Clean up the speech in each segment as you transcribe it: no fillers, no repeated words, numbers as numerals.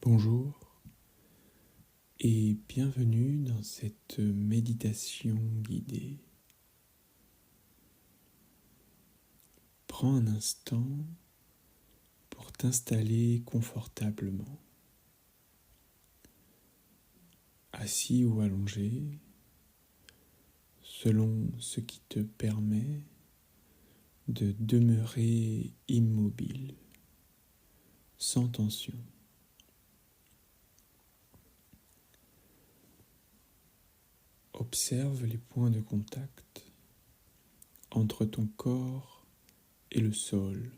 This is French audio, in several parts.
Bonjour et bienvenue dans cette méditation guidée. Prends un instant pour t'installer confortablement, assis ou allongé, selon ce qui te permet de demeurer immobile, sans tension. Observe les points de contact entre ton corps et le sol.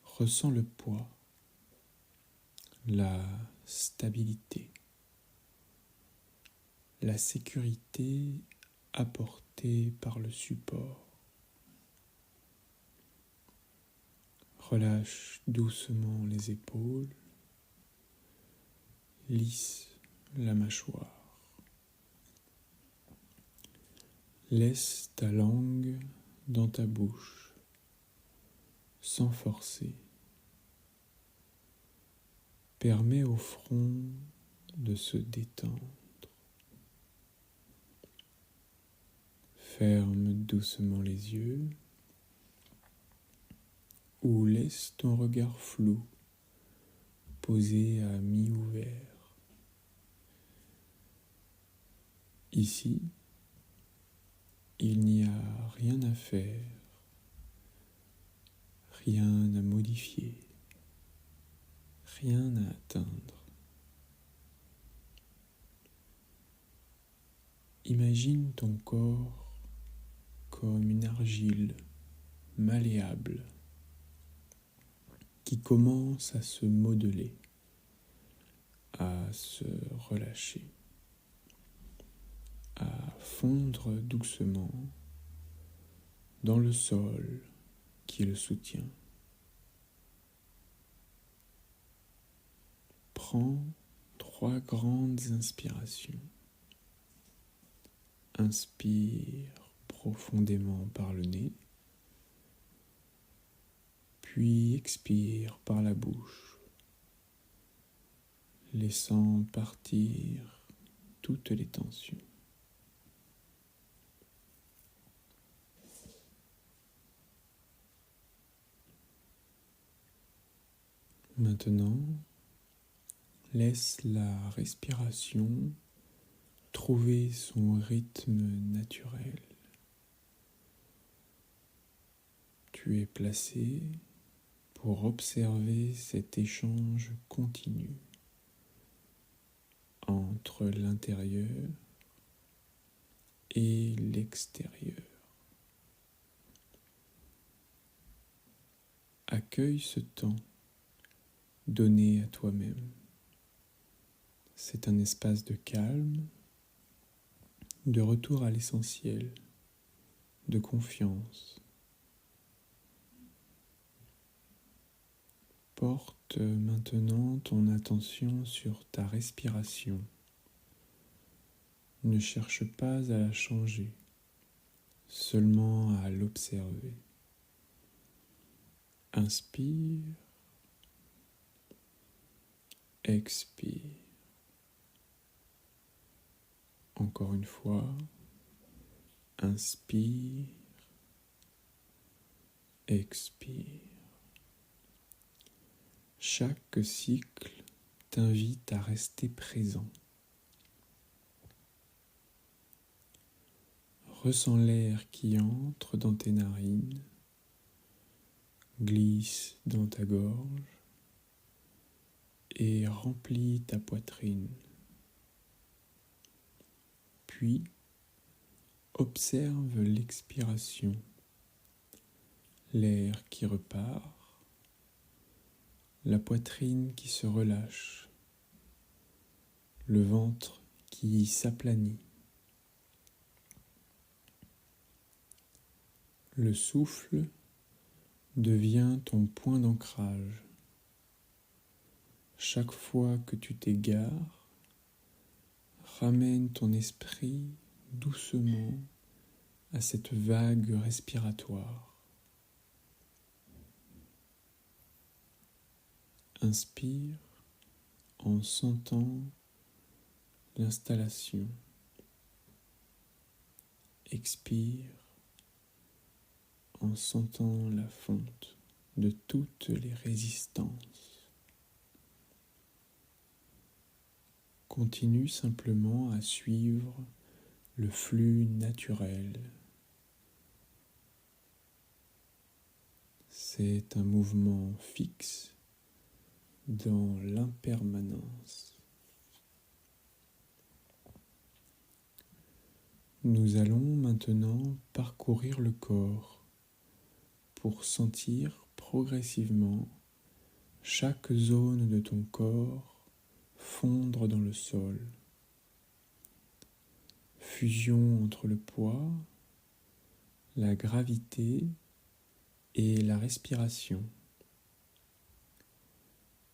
Ressens le poids, la stabilité, la sécurité apportée par le support. Relâche doucement les épaules, lisse la mâchoire. Laisse ta langue dans ta bouche, sans forcer. Permets au front de se détendre. Ferme doucement les yeux ou laisse ton regard flou posé à mi-ouvert. Ici, il n'y a rien à faire, rien à modifier, rien à atteindre. Imagine ton corps comme une argile malléable qui commence à se modeler, à se relâcher, à fondre doucement dans le sol qui le soutient. Prends 3 grandes inspirations. Inspire profondément par le nez, puis expire par la bouche, laissant partir toutes les tensions. Maintenant, laisse la respiration trouver son rythme naturel. Tu es placé pour observer cet échange continu entre l'intérieur et l'extérieur. Accueille ce temps donné à toi-même. C'est un espace de calme, de retour à l'essentiel, de confiance. Porte maintenant ton attention sur ta respiration. Ne cherche pas à la changer, seulement à l'observer. Inspire, expire. Encore une fois, inspire, expire. Chaque cycle t'invite à rester présent. Ressens l'air qui entre dans tes narines, glisse dans ta gorge et remplit ta poitrine. Puis, observe l'expiration, l'air qui repart, la poitrine qui se relâche, le ventre qui s'aplanit. Le souffle devient ton point d'ancrage. Chaque fois que tu t'égares, ramène ton esprit doucement à cette vague respiratoire. Inspire en sentant l'installation. Expire en sentant la fonte de toutes les résistances. Continue simplement à suivre le flux naturel. C'est un mouvement fixe dans l'impermanence. Nous allons maintenant parcourir le corps pour sentir progressivement chaque zone de ton corps fondre dans le sol. Fusion entre le poids, la gravité et la respiration.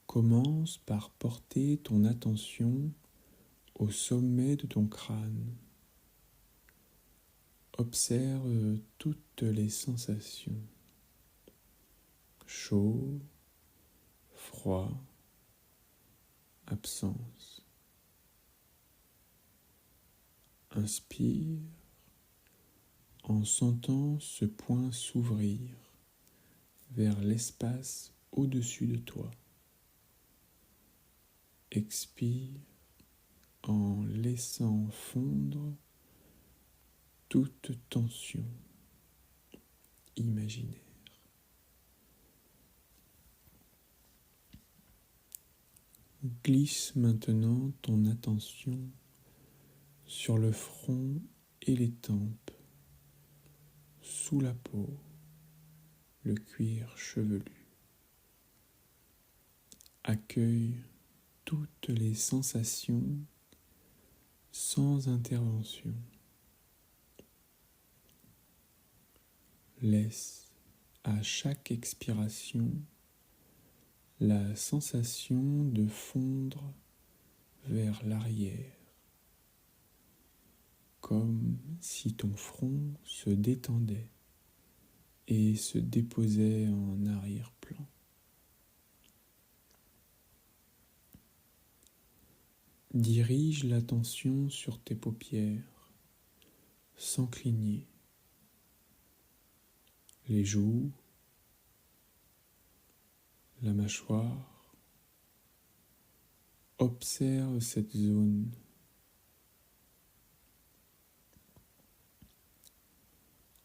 Commence par porter ton attention au sommet de ton crâne. Observe toutes les sensations. Chaud, froid, absence. Inspire en sentant ce point s'ouvrir vers l'espace au-dessus de toi. Expire en laissant fondre toute tension imaginaire. Glisse maintenant ton attention sur le front et les tempes, sous la peau, le cuir chevelu. Accueille toutes les sensations sans intervention. Laisse à chaque expiration la sensation de fondre vers l'arrière, comme si ton front se détendait et se déposait en arrière-plan. Dirige l'attention sur tes paupières, sans cligner, les joues, la mâchoire. Observe cette zone.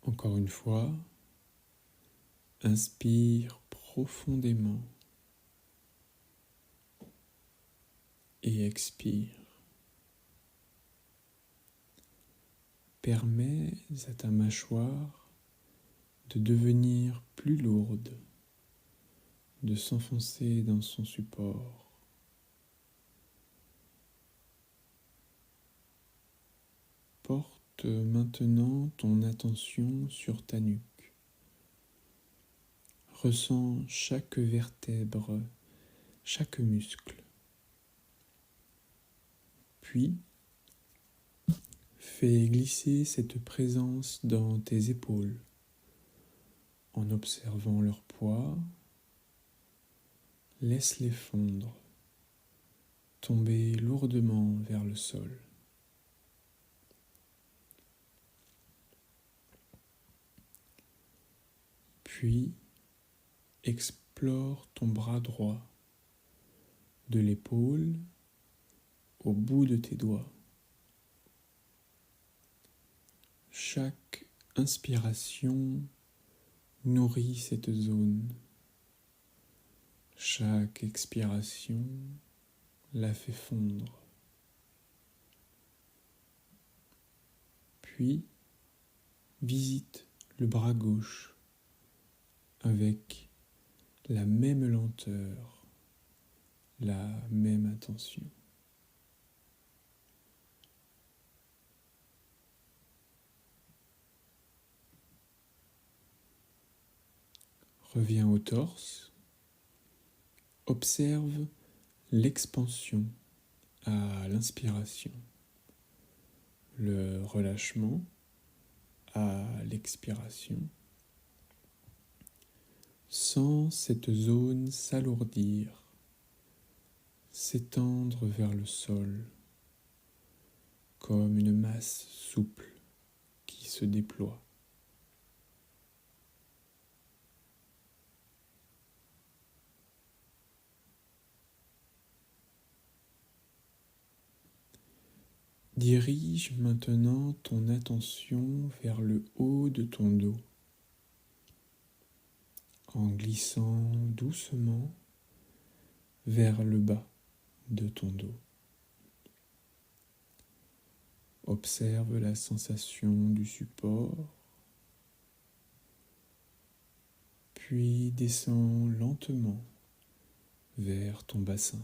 Encore une fois, inspire profondément et expire. Permets à ta mâchoire de devenir plus lourde, de s'enfoncer dans son support. Porte maintenant ton attention sur ta nuque. Ressens chaque vertèbre, chaque muscle. Puis, fais glisser cette présence dans tes épaules en observant leur poids. Laisse-les fondre, tomber lourdement vers le sol. Puis, explore ton bras droit, de l'épaule au bout de tes doigts. Chaque inspiration nourrit cette zone. Chaque expiration la fait fondre. Puis, visite le bras gauche avec la même lenteur, la même attention. Reviens au torse. Observe l'expansion à l'inspiration, le relâchement à l'expiration. Sens cette zone s'alourdir s'étendre vers le sol comme une masse souple qui se déploie. Dirige maintenant ton attention vers le haut de ton dos en glissant doucement vers le bas de ton dos. Observe la sensation du support, puis descends lentement vers ton bassin.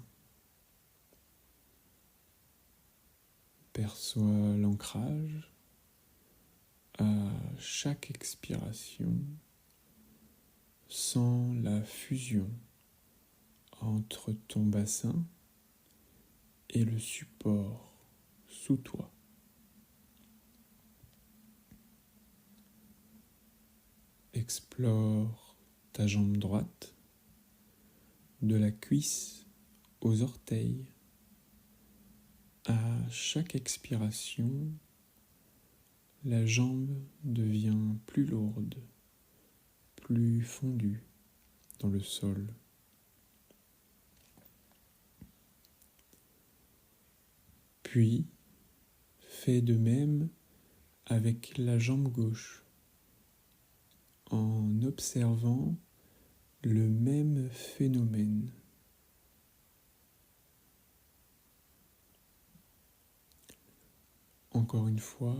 Perçois l'ancrage à chaque expiration. Sens la fusion entre ton bassin et le support sous toi. Explore ta jambe droite, de la cuisse aux orteils. À chaque expiration, la jambe devient plus lourde, plus fondue dans le sol. Puis, fais de même avec la jambe gauche, en observant le même phénomène. Encore une fois,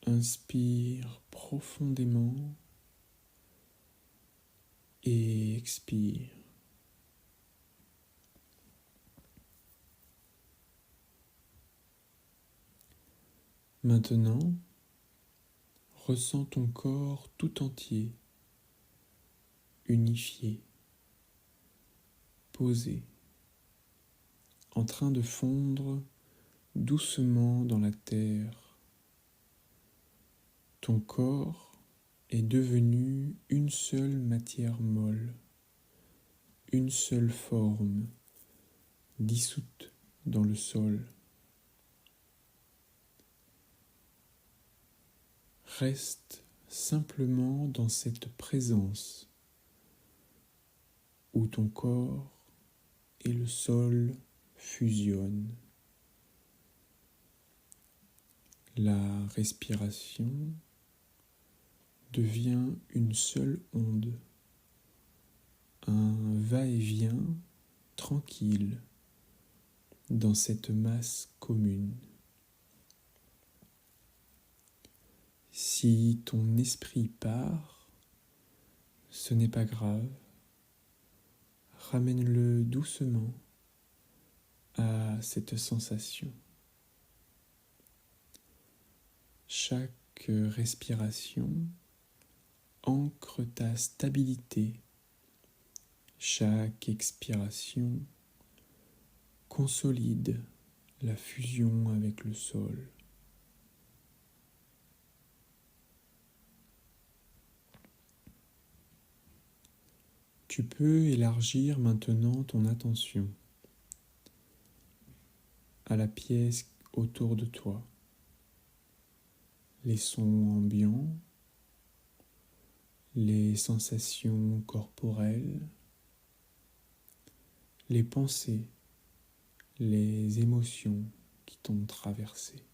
inspire profondément et expire. Maintenant, ressens ton corps tout entier, unifié, posé, en train de fondre doucement dans la terre. Ton corps est devenu une seule matière molle, une seule forme, dissoute dans le sol. Reste simplement dans cette présence où ton corps et le sol fusionnent. La respiration devient une seule onde, un va-et-vient tranquille dans cette masse commune. Si ton esprit part, ce n'est pas grave, ramène-le doucement à cette sensation. Chaque respiration ancre ta stabilité. Chaque expiration consolide la fusion avec le sol. Tu peux élargir maintenant ton attention à la pièce autour de toi, les sons ambiants, les sensations corporelles, les pensées, les émotions qui t'ont traversé.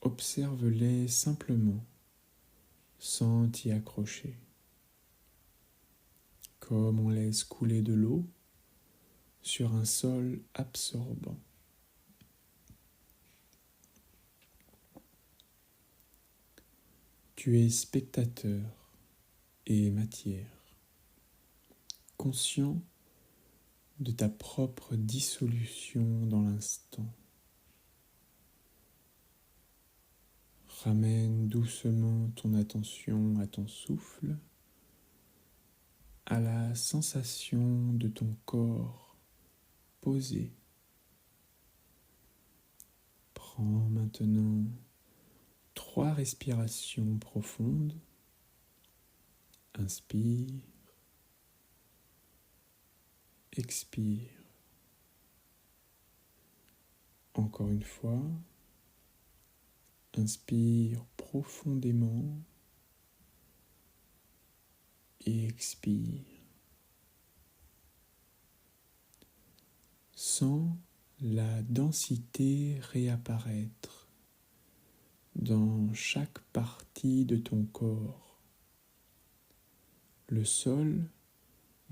Observe-les simplement, sans t'y accrocher, comme on laisse couler de l'eau sur un sol absorbant. Tu es spectateur et matière, conscient de ta propre dissolution dans l'instant. Ramène doucement ton attention à ton souffle, à la sensation de ton corps posé. Prends maintenant 3 respirations profondes. Inspire, expire. Encore une fois, inspire profondément et expire. Sens la densité réapparaître dans chaque partie de ton corps. Le sol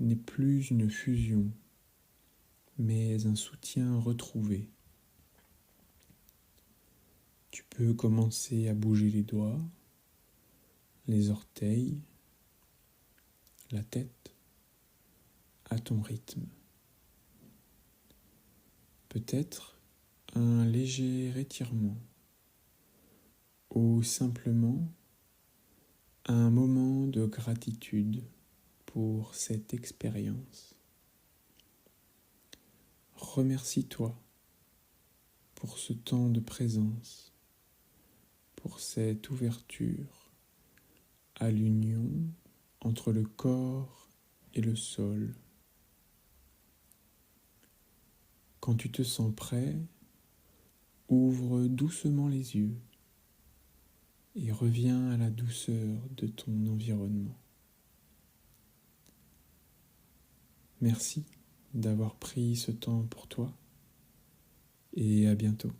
n'est plus une fusion, mais un soutien retrouvé. Tu peux commencer à bouger les doigts, les orteils, la tête, à ton rythme. Peut-être un léger étirement ou simplement un moment de gratitude pour cette expérience. Remercie-toi pour ce temps de présence, pour cette ouverture à l'union entre le corps et le sol. Quand tu te sens prêt, ouvre doucement les yeux et reviens à la douceur de ton environnement. Merci d'avoir pris ce temps pour toi et à bientôt.